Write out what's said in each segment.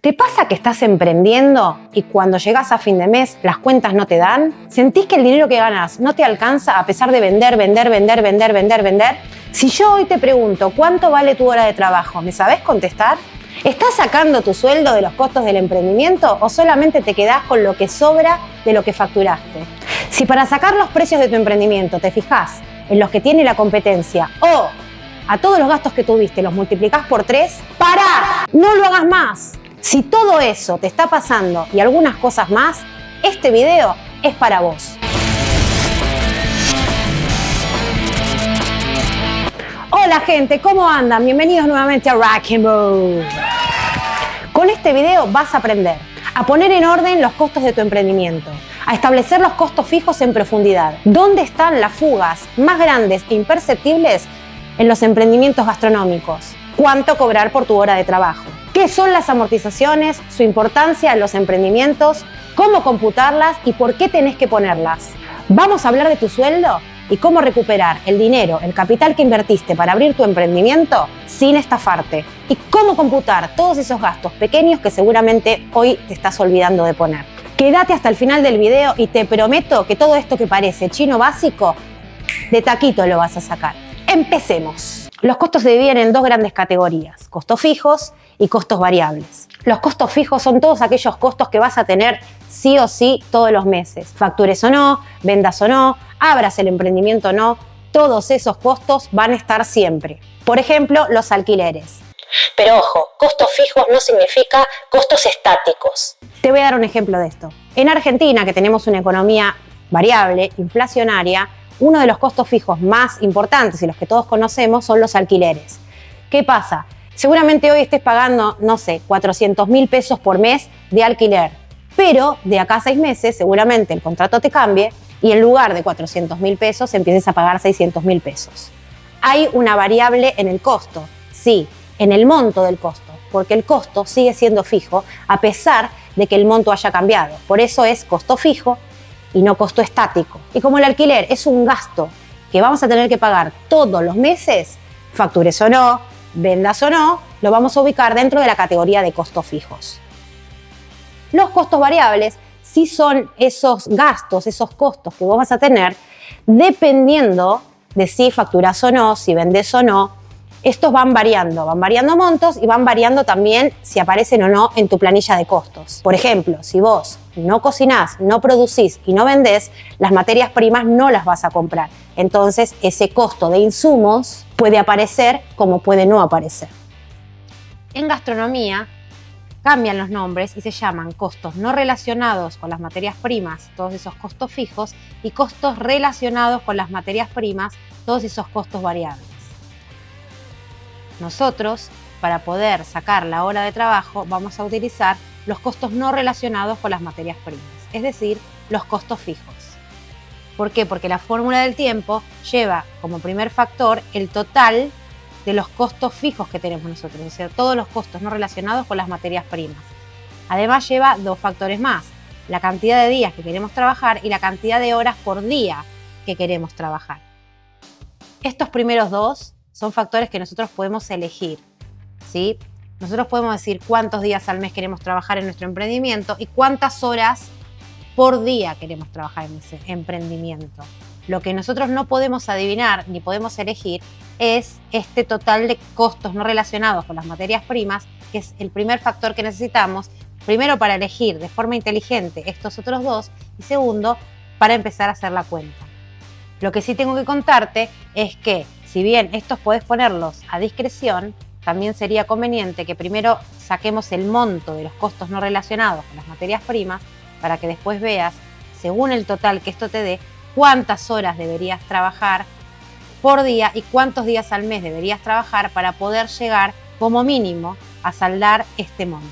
¿Te pasa que estás emprendiendo y cuando llegas a fin de mes las cuentas no te dan? ¿Sentís que el dinero que ganas no te alcanza a pesar de vender? Si yo hoy te pregunto ¿cuánto vale tu hora de trabajo? ¿Me sabés contestar? ¿Estás sacando tu sueldo de los costos del emprendimiento o solamente te quedás con lo que sobra de lo que facturaste? Si para sacar los precios de tu emprendimiento te fijás en los que tiene la competencia o a todos los gastos que tuviste los multiplicás por 3, ¡pará! ¡No lo hagas más! Si todo eso te está pasando y algunas cosas más, este video es para vos. Hola gente, ¿cómo andan? Bienvenidos nuevamente a Rock and Roll. Con este video vas a aprender a poner en orden los costos de tu emprendimiento, a establecer los costos fijos en profundidad, dónde están las fugas más grandes e imperceptibles en los emprendimientos gastronómicos, cuánto cobrar por tu hora de trabajo, qué son las amortizaciones, su importancia en los emprendimientos, cómo computarlas y por qué tenés que ponerlas. Vamos a hablar de tu sueldo y cómo recuperar el dinero, el capital que invertiste para abrir tu emprendimiento sin estafarte. Y cómo computar todos esos gastos pequeños que seguramente hoy te estás olvidando de poner. Quédate hasta el final del video y te prometo que todo esto que parece chino básico, de taquito lo vas a sacar. Empecemos. Los costos se dividen en dos grandes categorías, costos fijos y costos variables. Los costos fijos son todos aquellos costos que vas a tener sí o sí todos los meses. Factures o no, vendas o no, abras el emprendimiento o no, todos esos costos van a estar siempre. Por ejemplo, los alquileres. Pero ojo, costos fijos no significa costos estáticos. Te voy a dar un ejemplo de esto. En Argentina, que tenemos una economía variable, inflacionaria, uno de los costos fijos más importantes y los que todos conocemos son los alquileres. ¿Qué pasa? Seguramente hoy estés pagando, no sé, 400.000 pesos por mes de alquiler, pero de acá a 6 meses seguramente el contrato te cambie y en lugar de 400.000 pesos empieces a pagar 600.000 pesos. Hay una variable en el costo, sí, en el monto del costo, porque el costo sigue siendo fijo a pesar de que el monto haya cambiado. Por eso es costo fijo y no costo estático. Y como el alquiler es un gasto que vamos a tener que pagar todos los meses, factures o no, vendas o no, lo vamos a ubicar dentro de la categoría de costos fijos. Los costos variables sí son esos gastos, esos costos que vos vas a tener dependiendo de si facturas o no, si vendes o no. Estos van variando montos y van variando también si aparecen o no en tu planilla de costos. Por ejemplo, si vos no cocinás, no producís y no vendés, las materias primas no las vas a comprar. Entonces, ese costo de insumos puede aparecer como puede no aparecer. En gastronomía cambian los nombres y se llaman costos no relacionados con las materias primas, todos esos costos fijos, y costos relacionados con las materias primas, todos esos costos variables. Nosotros, para poder sacar la hora de trabajo, vamos a utilizar los costos no relacionados con las materias primas, es decir, los costos fijos. ¿Por qué? Porque la fórmula del tiempo lleva como primer factor el total de los costos fijos que tenemos nosotros, es decir, todos los costos no relacionados con las materias primas. Además lleva dos factores más, la cantidad de días que queremos trabajar y la cantidad de horas por día que queremos trabajar. Estos primeros dos son factores que nosotros podemos elegir, ¿sí? Nosotros podemos decir cuántos días al mes queremos trabajar en nuestro emprendimiento y cuántas horas por día queremos trabajar en ese emprendimiento. Lo que nosotros no podemos adivinar ni podemos elegir es este total de costos no relacionados con las materias primas, que es el primer factor que necesitamos, primero para elegir de forma inteligente estos otros dos y segundo, para empezar a hacer la cuenta. Lo que sí tengo que contarte es que si bien estos podés ponerlos a discreción, también sería conveniente que primero saquemos el monto de los costos no relacionados con las materias primas para que después veas, según el total que esto te dé, cuántas horas deberías trabajar por día y cuántos días al mes deberías trabajar para poder llegar como mínimo a saldar este monto.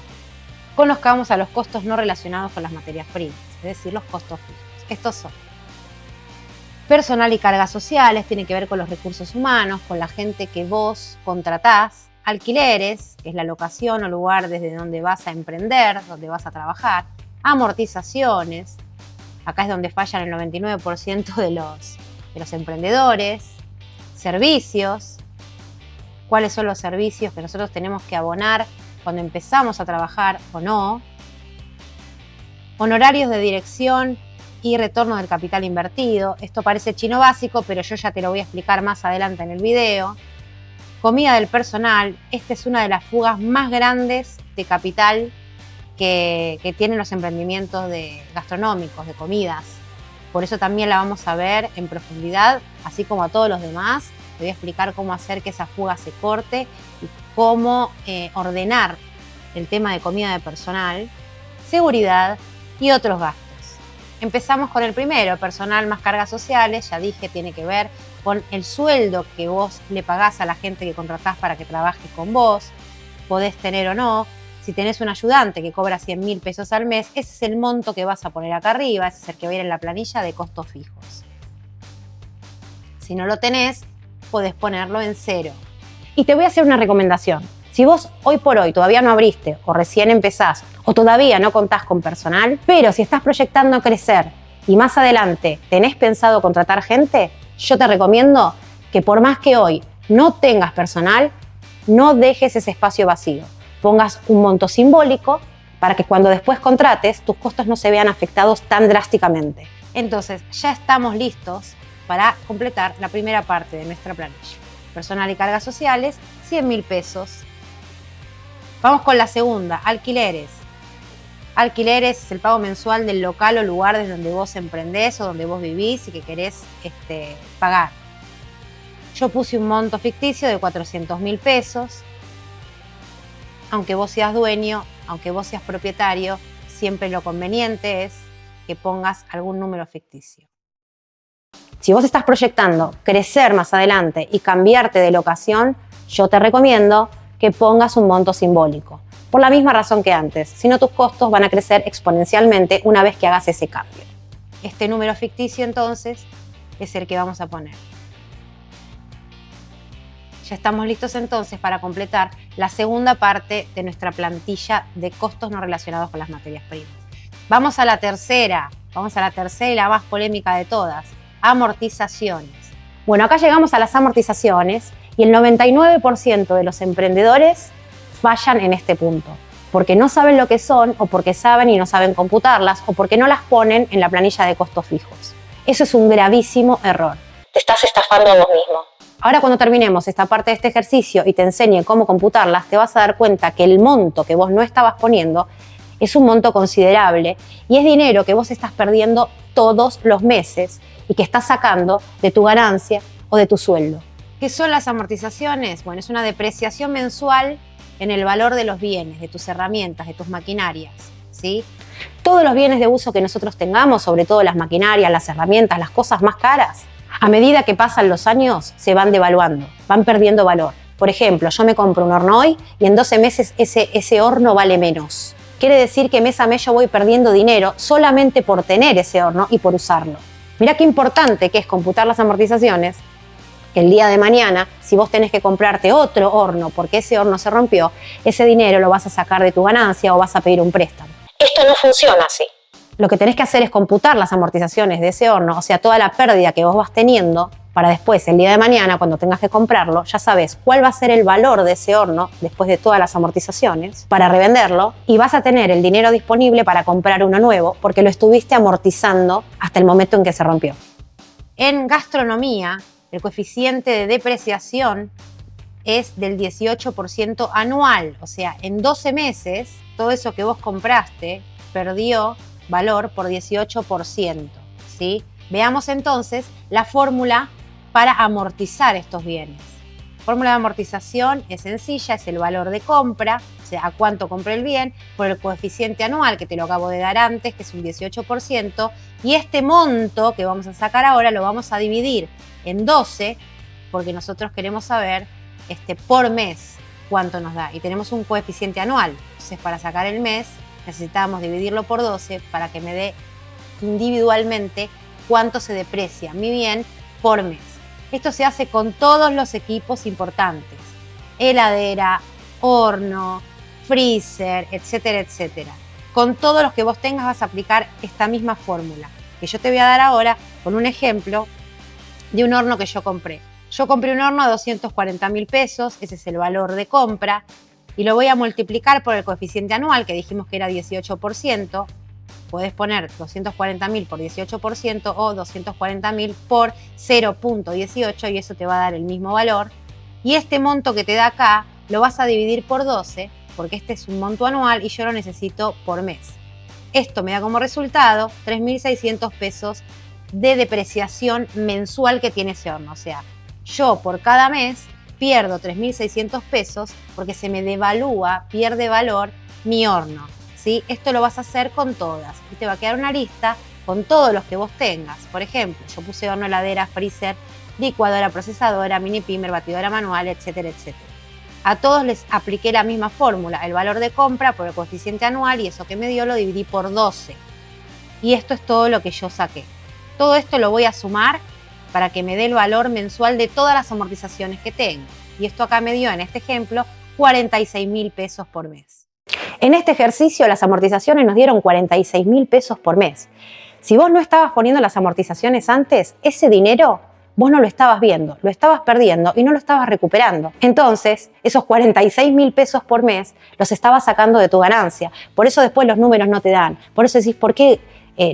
Conozcamos a los costos no relacionados con las materias primas, es decir, los costos fijos. Estos son personal y cargas sociales, tiene que ver con los recursos humanos, con la gente que vos contratás. Alquileres, que es la locación o lugar desde donde vas a emprender, donde vas a trabajar. Amortizaciones, acá es donde fallan el 99% de los emprendedores. Servicios, cuáles son los servicios que nosotros tenemos que abonar cuando empezamos a trabajar o no, honorarios de dirección y retorno del capital invertido. Esto parece chino básico, pero yo ya te lo voy a explicar más adelante en el video. Comida del personal. Esta es una de las fugas más grandes de capital que tienen los emprendimientos gastronómicos, de comidas. Por eso también la vamos a ver en profundidad, así como a todos los demás. Te voy a explicar cómo hacer que esa fuga se corte y cómo ordenar el tema de comida de personal, seguridad y otros gastos. Empezamos con el primero, personal más cargas sociales. Ya dije, tiene que ver con el sueldo que vos le pagás a la gente que contratás para que trabaje con vos. Podés tener o no. Si tenés un ayudante que cobra 100.000 pesos al mes, ese es el monto que vas a poner acá arriba, ese es el que va a ir en la planilla de costos fijos. Si no lo tenés, podés ponerlo en 0. Y te voy a hacer una recomendación. Si vos hoy por hoy todavía no abriste o recién empezás o todavía no contás con personal, pero si estás proyectando crecer y más adelante tenés pensado contratar gente, yo te recomiendo que por más que hoy no tengas personal, no dejes ese espacio vacío. Pongas un monto simbólico para que cuando después contrates, tus costos no se vean afectados tan drásticamente. Entonces, ya estamos listos para completar la primera parte de nuestra planilla. Personal y cargas sociales, 100.000 pesos. Vamos con la segunda, alquileres. Alquileres es el pago mensual del local o lugar desde donde vos emprendés o donde vos vivís y que querés pagar. Yo puse un monto ficticio de 400.000 pesos. Aunque vos seas dueño, aunque vos seas propietario, siempre lo conveniente es que pongas algún número ficticio. Si vos estás proyectando crecer más adelante y cambiarte de locación, yo te recomiendo que pongas un monto simbólico. Por la misma razón que antes, si no tus costos van a crecer exponencialmente una vez que hagas ese cambio. Este número ficticio entonces es el que vamos a poner. Ya estamos listos entonces para completar la segunda parte de nuestra plantilla de costos no relacionados con las materias primas. Vamos a la tercera y la más polémica de todas, amortizaciones. Bueno, acá llegamos a las amortizaciones y el 99% de los emprendedores fallan en este punto, porque no saben lo que son o porque saben y no saben computarlas o porque no las ponen en la planilla de costos fijos. Eso es un gravísimo error. Te estás estafando a vos mismo. Ahora cuando terminemos esta parte de este ejercicio y te enseñe cómo computarlas, te vas a dar cuenta que el monto que vos no estabas poniendo es un monto considerable y es dinero que vos estás perdiendo todos los meses y que estás sacando de tu ganancia o de tu sueldo. ¿Qué son las amortizaciones? Bueno, es una depreciación mensual en el valor de los bienes, de tus herramientas, de tus maquinarias, ¿sí? Todos los bienes de uso que nosotros tengamos, sobre todo las maquinarias, las herramientas, las cosas más caras, a medida que pasan los años se van devaluando, van perdiendo valor. Por ejemplo, yo me compro un horno hoy y en 12 meses ese horno vale menos. Quiere decir que mes a mes yo voy perdiendo dinero solamente por tener ese horno y por usarlo. Mirá qué importante que es computar las amortizaciones. El día de mañana, si vos tenés que comprarte otro horno porque ese horno se rompió, ese dinero lo vas a sacar de tu ganancia o vas a pedir un préstamo. Esto no funciona así. Lo que tenés que hacer es computar las amortizaciones de ese horno, o sea, toda la pérdida que vos vas teniendo, para después, el día de mañana, cuando tengas que comprarlo, ya sabes cuál va a ser el valor de ese horno después de todas las amortizaciones para revenderlo y vas a tener el dinero disponible para comprar uno nuevo porque lo estuviste amortizando hasta el momento en que se rompió. En gastronomía, el coeficiente de depreciación es del 18% anual, o sea, en 12 meses todo eso que vos compraste perdió valor por 18%, ¿sí? Veamos entonces la fórmula para amortizar estos bienes. La fórmula de amortización es sencilla, es el valor de compra, o sea, a cuánto compré el bien, por el coeficiente anual, que te lo acabo de dar antes, que es un 18%, y este monto que vamos a sacar ahora lo vamos a dividir en 12, porque nosotros queremos saber por mes cuánto nos da, y tenemos un coeficiente anual. Entonces, para sacar el mes, necesitamos dividirlo por 12 para que me dé individualmente cuánto se deprecia mi bien por mes. Esto se hace con todos los equipos importantes: heladera, horno, freezer, etcétera, etcétera. Con todos los que vos tengas vas a aplicar esta misma fórmula, que yo te voy a dar ahora con un ejemplo de un horno que yo compré. Yo compré un horno a 240.000 pesos, ese es el valor de compra. y lo voy a multiplicar por el coeficiente anual, que dijimos que era 18%. Podés poner 240.000 por 18% o 240.000 por 0.18 y eso te va a dar el mismo valor. Y este monto que te da acá lo vas a dividir por 12 porque este es un monto anual y yo lo necesito por mes. Esto me da como resultado 3.600 pesos de depreciación mensual que tiene ese horno. O sea, yo por cada mes pierdo 3.600 pesos porque se me devalúa, pierde valor mi horno. ¿Sí? Esto lo vas a hacer con todas y te va a quedar una lista con todos los que vos tengas. Por ejemplo, yo puse horno, heladera, freezer, licuadora, procesadora, mini pimer, batidora manual, etcétera, etcétera. A todos les apliqué la misma fórmula, el valor de compra por el coeficiente anual y eso que me dio lo dividí por 12. Y esto es todo lo que yo saqué. Todo esto lo voy a sumar para que me dé el valor mensual de todas las amortizaciones que tengo. Y esto acá me dio, en este ejemplo, 46.000 pesos por mes. En este ejercicio las amortizaciones nos dieron 46.000 pesos por mes. Si vos no estabas poniendo las amortizaciones antes, ese dinero vos no lo estabas viendo, lo estabas perdiendo y no lo estabas recuperando. Entonces, esos 46.000 pesos por mes los estabas sacando de tu ganancia. Por eso después los números no te dan. Por eso decís, ¿por qué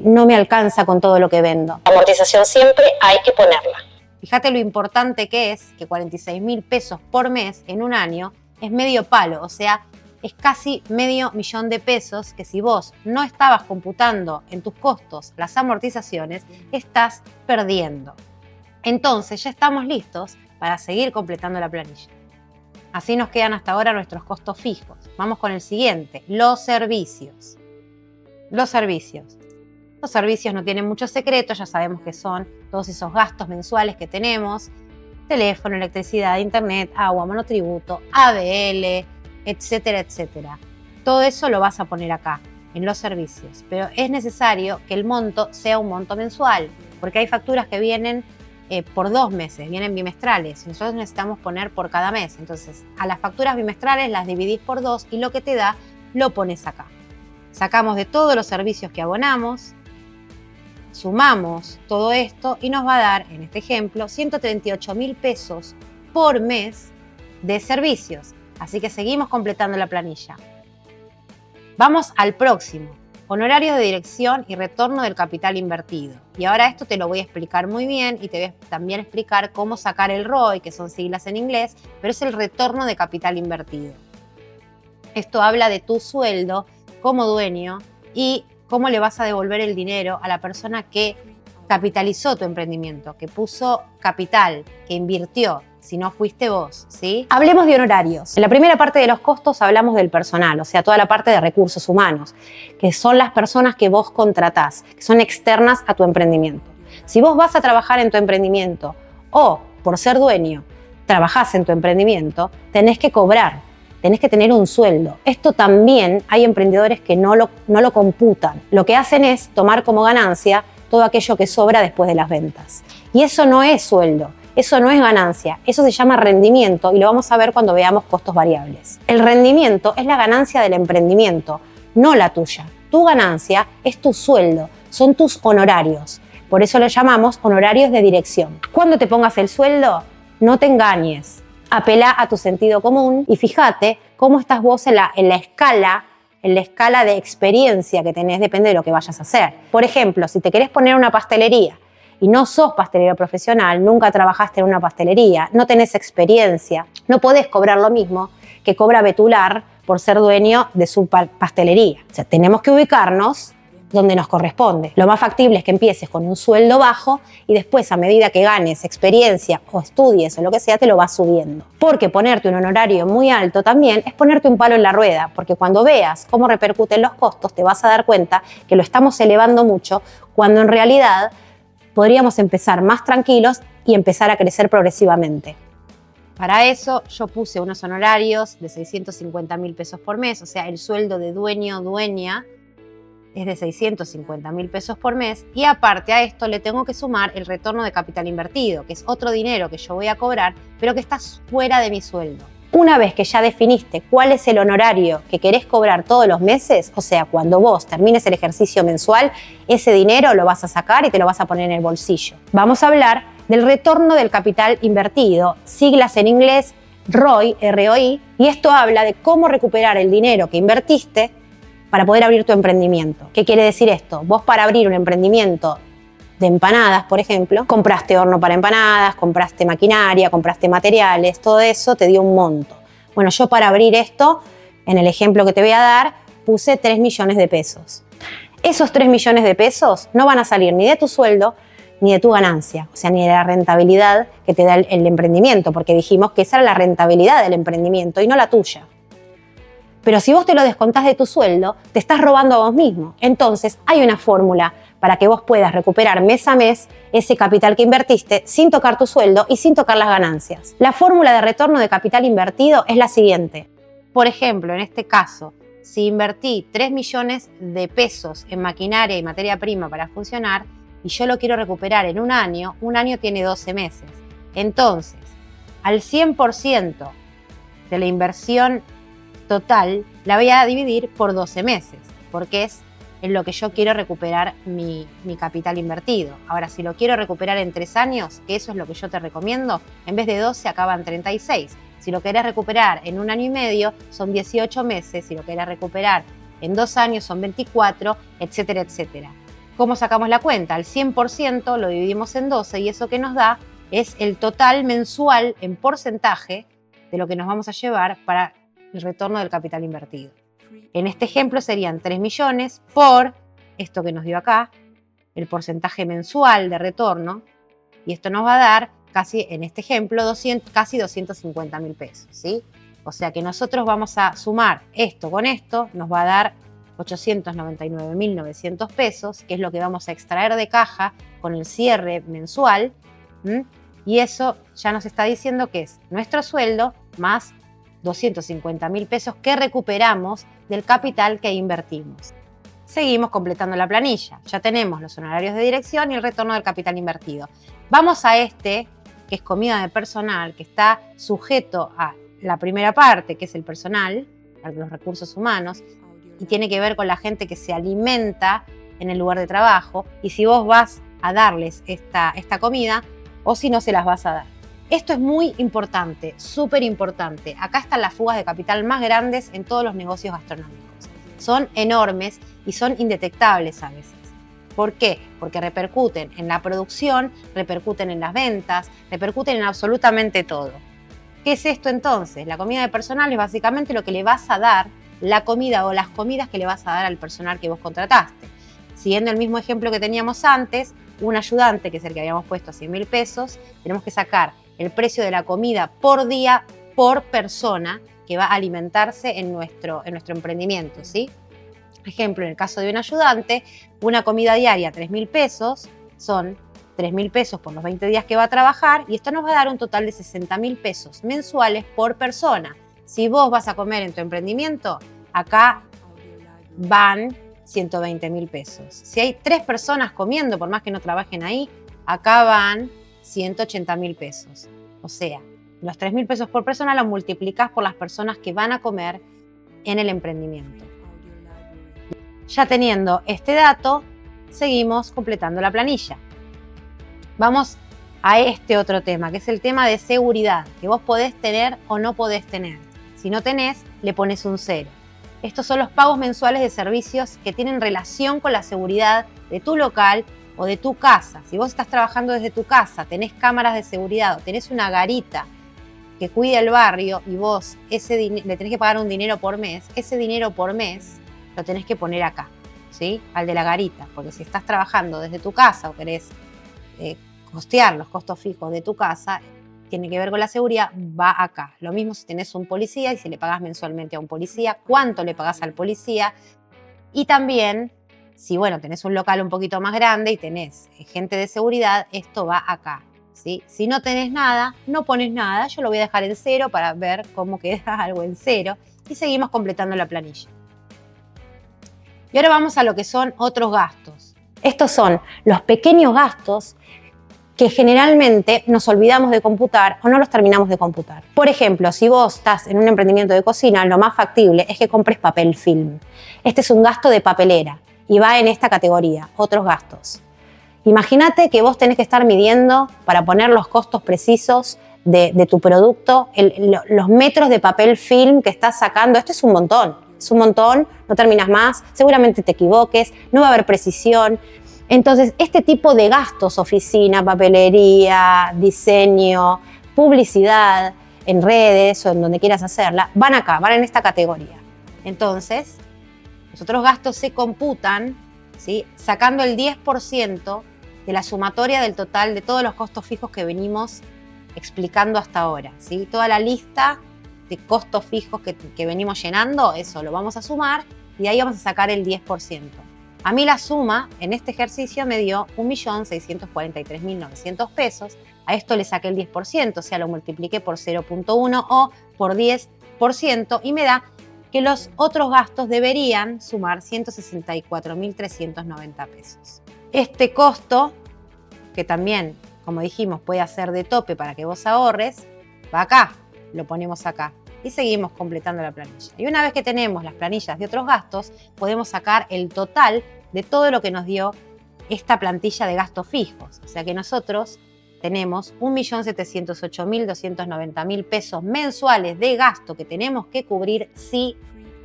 no me alcanza con todo lo que vendo? La amortización siempre hay que ponerla. Fíjate lo importante que es que 46.000 pesos por mes en un año es medio palo, o sea, es casi $500.000 de pesos que si vos no estabas computando en tus costos las amortizaciones, estás perdiendo. Entonces ya estamos listos para seguir completando la planilla. Así nos quedan hasta ahora nuestros costos fijos. Vamos con el siguiente, los servicios. Los servicios. Los servicios no tienen mucho secreto, ya sabemos que son todos esos gastos mensuales que tenemos. Teléfono, electricidad, internet, agua, monotributo, ABL, etcétera, etcétera. Todo eso lo vas a poner acá, en los servicios. Pero es necesario que el monto sea un monto mensual, porque hay facturas que vienen por 2 meses, vienen bimestrales. Nosotros necesitamos poner por cada mes. Entonces, a las facturas bimestrales las dividís por 2 y lo que te da lo pones acá. Sacamos de todos los servicios que abonamos, sumamos todo esto y nos va a dar, en este ejemplo, 138.000 pesos por mes de servicios. Así que seguimos completando la planilla. Vamos al próximo, honorarios de dirección y retorno del capital invertido. Y ahora esto te lo voy a explicar muy bien y te voy a también explicar cómo sacar el ROI, que son siglas en inglés, pero es el retorno de capital invertido. Esto habla de tu sueldo como dueño y cómo le vas a devolver el dinero a la persona que capitalizó tu emprendimiento, que puso capital, que invirtió. Si no fuiste vos, ¿sí? Hablemos de honorarios. En la primera parte de los costos hablamos del personal, o sea, toda la parte de recursos humanos, que son las personas que vos contratás, que son externas a tu emprendimiento. Si vos vas a trabajar en tu emprendimiento o, por ser dueño, trabajás en tu emprendimiento, tenés que cobrar, tenés que tener un sueldo. Esto también hay emprendedores que no lo computan. Lo que hacen es tomar como ganancia todo aquello que sobra después de las ventas. Y eso no es sueldo. Eso no es ganancia, eso se llama rendimiento y lo vamos a ver cuando veamos costos variables. El rendimiento es la ganancia del emprendimiento, no la tuya. Tu ganancia es tu sueldo, son tus honorarios. Por eso lo llamamos honorarios de dirección. Cuando te pongas el sueldo, no te engañes. Apela a tu sentido común y fíjate cómo estás vos en la escala de experiencia que tenés, depende de lo que vayas a hacer. Por ejemplo, si te querés poner una pastelería, y no sos pastelero profesional, nunca trabajaste en una pastelería, no tenés experiencia, no podés cobrar lo mismo que cobra Betular por ser dueño de su pastelería. O sea, tenemos que ubicarnos donde nos corresponde. Lo más factible es que empieces con un sueldo bajo y después, a medida que ganes experiencia o estudies o lo que sea, te lo vas subiendo. Porque ponerte un honorario muy alto también es ponerte un palo en la rueda, porque cuando veas cómo repercuten los costos, te vas a dar cuenta que lo estamos elevando mucho, cuando en realidad podríamos empezar más tranquilos y empezar a crecer progresivamente. Para eso yo puse unos honorarios de 650.000 pesos por mes, o sea, el sueldo de dueño o dueña es de 650.000 pesos por mes y aparte a esto le tengo que sumar el retorno de capital invertido, que es otro dinero que yo voy a cobrar, pero que está fuera de mi sueldo. Una vez que ya definiste cuál es el honorario que querés cobrar todos los meses, o sea, cuando vos termines el ejercicio mensual, ese dinero lo vas a sacar y te lo vas a poner en el bolsillo. Vamos a hablar del retorno del capital invertido, siglas en inglés ROI, ROI, y esto habla de cómo recuperar el dinero que invertiste para poder abrir tu emprendimiento. ¿Qué quiere decir esto? Vos para abrir un emprendimiento de empanadas, por ejemplo, compraste horno para empanadas, compraste maquinaria, compraste materiales, todo eso te dio un monto. Bueno, yo para abrir esto, en el ejemplo que te voy a dar, puse 3 millones de pesos. Esos 3 millones de pesos no van a salir ni de tu sueldo ni de tu ganancia, o sea, ni de la rentabilidad que te da el emprendimiento, porque dijimos que esa era la rentabilidad del emprendimiento y no la tuya. Pero si vos te lo descontás de tu sueldo, te estás robando a vos mismo. Entonces, hay una fórmula para que vos puedas recuperar mes a mes ese capital que invertiste sin tocar tu sueldo y sin tocar las ganancias. La fórmula de retorno de capital invertido es la siguiente. Por ejemplo, en este caso, si invertí 3 millones de pesos en maquinaria y materia prima para funcionar y yo lo quiero recuperar en un año tiene 12 meses. Entonces, al 100% de la inversión total la voy a dividir por 12 meses, porque es en lo que yo quiero recuperar mi capital invertido. Ahora, si lo quiero recuperar en 3 años, que eso es lo que yo te recomiendo, en vez de 12 acaban 36. Si lo querés recuperar en 1 año y medio, son 18 meses. Si lo querés recuperar en 2 años, son 24, etcétera, etcétera. ¿Cómo sacamos la cuenta? Al 100% lo dividimos en 12 y eso que nos da es el total mensual en porcentaje de lo que nos vamos a llevar para el retorno del capital invertido. En este ejemplo serían 3 millones por esto que nos dio acá, el porcentaje mensual de retorno, y esto nos va a dar casi, en este ejemplo, casi 250.000 pesos, ¿sí? O sea que nosotros vamos a sumar esto con esto, nos va a dar 899.900 pesos, que es lo que vamos a extraer de caja con el cierre mensual, y eso ya nos está diciendo que es nuestro sueldo más 250.000 pesos que recuperamos del capital que invertimos. Seguimos completando la planilla. Ya tenemos los honorarios de dirección y el retorno del capital invertido. Vamos a este, que es comida de personal, que está sujeto a la primera parte, que es el personal, a los recursos humanos, y tiene que ver con la gente que se alimenta en el lugar de trabajo, y si vos vas a darles esta comida, o si no se las vas a dar. Esto es muy importante, súper importante. Acá están las fugas de capital más grandes en todos los negocios gastronómicos. Son enormes y son indetectables a veces. ¿Por qué? Porque repercuten en la producción, repercuten en las ventas, repercuten en absolutamente todo. ¿Qué es esto entonces? La comida de personal es básicamente lo que le vas a dar, la comida o las comidas que le vas a dar al personal que vos contrataste. Siguiendo el mismo ejemplo que teníamos antes, un ayudante, que es el que habíamos puesto a 100.000 pesos, tenemos que sacar el precio de la comida por día, por persona, que va a alimentarse en nuestro emprendimiento, ¿sí? Ejemplo, en el caso de un ayudante, una comida diaria, 3.000 pesos, son 3.000 pesos por los 20 días que va a trabajar, y esto nos va a dar un total de 60.000 pesos mensuales por persona. Si vos vas a comer en tu emprendimiento, acá van 120.000 pesos. Si hay 3 personas comiendo, por más que no trabajen ahí, acá van 180.000 pesos. O sea, los 3.000 pesos por persona los multiplicás por las personas que van a comer en el emprendimiento. Ya teniendo este dato, seguimos completando la planilla. Vamos a este otro tema, que es el tema de seguridad, que vos podés tener o no podés tener. Si no tenés, le pones un 0. Estos son los pagos mensuales de servicios que tienen relación con la seguridad de tu local o de tu casa. Si vos estás trabajando desde tu casa, tenés cámaras de seguridad o tenés una garita que cuida el barrio y vos le tenés que pagar un dinero por mes, ese dinero por mes lo tenés que poner acá, ¿sí? Al de la garita, porque si estás trabajando desde tu casa o querés costear los costos fijos de tu casa, tiene que ver con la seguridad, va acá. Lo mismo si tenés un policía y si le pagás mensualmente a un policía, cuánto le pagás al policía. Y también, si bueno, tenés un local un poquito más grande y tenés gente de seguridad, esto va acá, ¿sí? Si no tenés nada, no pones nada. Yo lo voy a dejar en 0 para ver cómo queda algo en 0. Y seguimos completando la planilla. Y ahora vamos a lo que son otros gastos. Estos son los pequeños gastos que generalmente nos olvidamos de computar o no los terminamos de computar. Por ejemplo, si vos estás en un emprendimiento de cocina, lo más factible es que compres papel film. Este es un gasto de papelera y va en esta categoría, otros gastos. Imagínate que vos tenés que estar midiendo para poner los costos precisos de tu producto, los metros de papel film que estás sacando, esto es un montón, no terminas más, seguramente te equivoques, no va a haber precisión. Entonces, este tipo de gastos, oficina, papelería, diseño, publicidad en redes o en donde quieras hacerla, van acá, van en esta categoría. Entonces, los otros gastos se computan, ¿sí?, sacando el 10% de la sumatoria del total de todos los costos fijos que venimos explicando hasta ahora, ¿sí? Toda la lista de costos fijos que venimos llenando, eso lo vamos a sumar y de ahí vamos a sacar el 10%. A mí la suma en este ejercicio me dio 1.643.900 pesos. A esto le saqué el 10%, o sea, lo multipliqué por 0.1 o por 10% y me da que los otros gastos deberían sumar 164.390 pesos. Este costo, que también, como dijimos, puede hacer de tope para que vos ahorres, va acá, lo ponemos acá y seguimos completando la planilla. Y una vez que tenemos las planillas de otros gastos, podemos sacar el total de todo lo que nos dio esta plantilla de gastos fijos. O sea que nosotros tenemos 1.708.290.000 pesos mensuales de gasto que tenemos que cubrir sí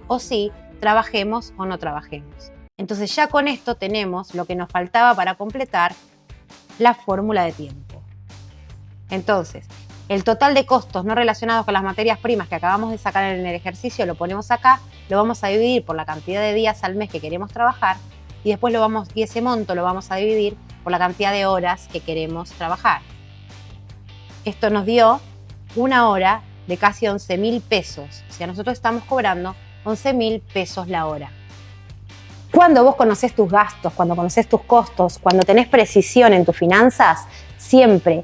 o sí, trabajemos o no trabajemos. Entonces ya con esto tenemos lo que nos faltaba para completar la fórmula de tiempo. Entonces, el total de costos no relacionados con las materias primas que acabamos de sacar en el ejercicio lo ponemos acá, lo vamos a dividir por la cantidad de días al mes que queremos trabajar y después y ese monto lo vamos a dividir por la cantidad de horas que queremos trabajar. Esto nos dio una hora de casi 11.000 pesos. O sea, nosotros estamos cobrando 11.000 pesos la hora. Cuando vos conocés tus gastos, cuando conocés tus costos, cuando tenés precisión en tus finanzas, siempre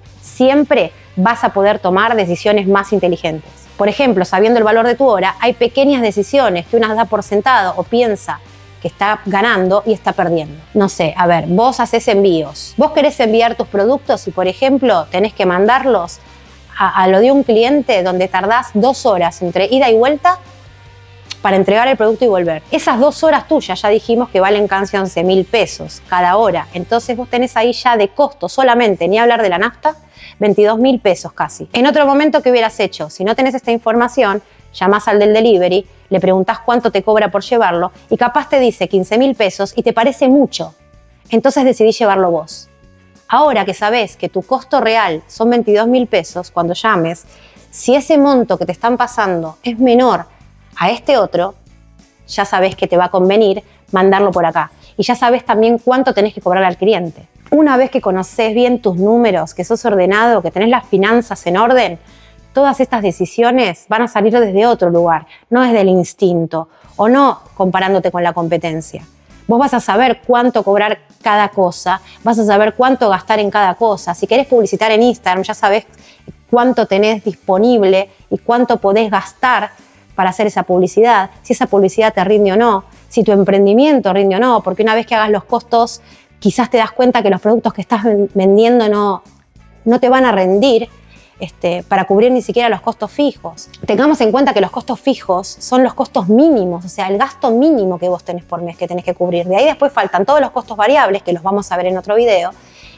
vas a poder tomar decisiones más inteligentes. Por ejemplo, sabiendo el valor de tu hora, hay pequeñas decisiones que una da por sentado o piensa que está ganando y está perdiendo. No sé, a ver, vos haces envíos. Vos querés enviar tus productos y, por ejemplo, tenés que mandarlos a lo de un cliente donde tardás 2 horas entre ida y vuelta para entregar el producto y volver. Esas 2 horas tuyas ya dijimos que valen casi 11.000 pesos cada hora. Entonces vos tenés ahí ya de costo solamente, ni hablar de la nafta, 22.000 pesos casi. En otro momento, ¿qué hubieras hecho? Si no tenés esta información, llamás al del delivery, le preguntás cuánto te cobra por llevarlo y capaz te dice 15.000 pesos y te parece mucho. Entonces decidís llevarlo vos. Ahora que sabés que tu costo real son 22.000 pesos, cuando llames, si ese monto que te están pasando es menor a este otro, ya sabés que te va a convenir mandarlo por acá. Y ya sabés también cuánto tenés que cobrar al cliente. Una vez que conocés bien tus números, que sos ordenado, que tenés las finanzas en orden, todas estas decisiones van a salir desde otro lugar, no desde el instinto o no comparándote con la competencia. Vos vas a saber cuánto cobrar cada cosa, vas a saber cuánto gastar en cada cosa. Si querés publicitar en Instagram, ya sabés cuánto tenés disponible y cuánto podés gastar para hacer esa publicidad, si esa publicidad te rinde o no, si tu emprendimiento rinde o no, porque una vez que hagas los costos, quizás te das cuenta que los productos que estás vendiendo no te van a rendir para cubrir ni siquiera los costos fijos. Tengamos en cuenta que los costos fijos son los costos mínimos, o sea, el gasto mínimo que vos tenés por mes que tenés que cubrir. De ahí después faltan todos los costos variables, que los vamos a ver en otro video,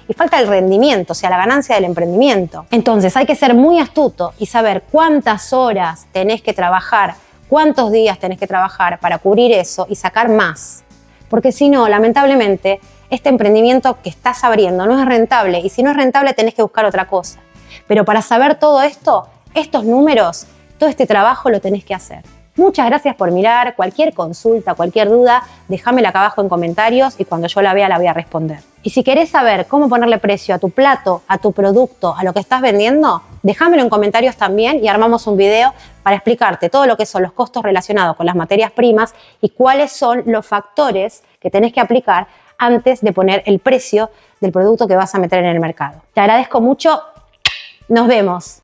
y falta el rendimiento, o sea, la ganancia del emprendimiento. Entonces hay que ser muy astuto y saber cuántas horas tenés que trabajar, cuántos días tenés que trabajar para cubrir eso y sacar más. Porque si no, lamentablemente, este emprendimiento que estás abriendo no es rentable y si no es rentable tenés que buscar otra cosa. Pero para saber todo esto, estos números, todo este trabajo lo tenés que hacer. Muchas gracias por mirar. Cualquier consulta, cualquier duda, déjamela acá abajo en comentarios y cuando yo la vea la voy a responder. Y si querés saber cómo ponerle precio a tu plato, a tu producto, a lo que estás vendiendo, déjamelo en comentarios también y armamos un video para explicarte todo lo que son los costos relacionados con las materias primas y cuáles son los factores que tenés que aplicar antes de poner el precio del producto que vas a meter en el mercado. Te agradezco mucho. Nos vemos.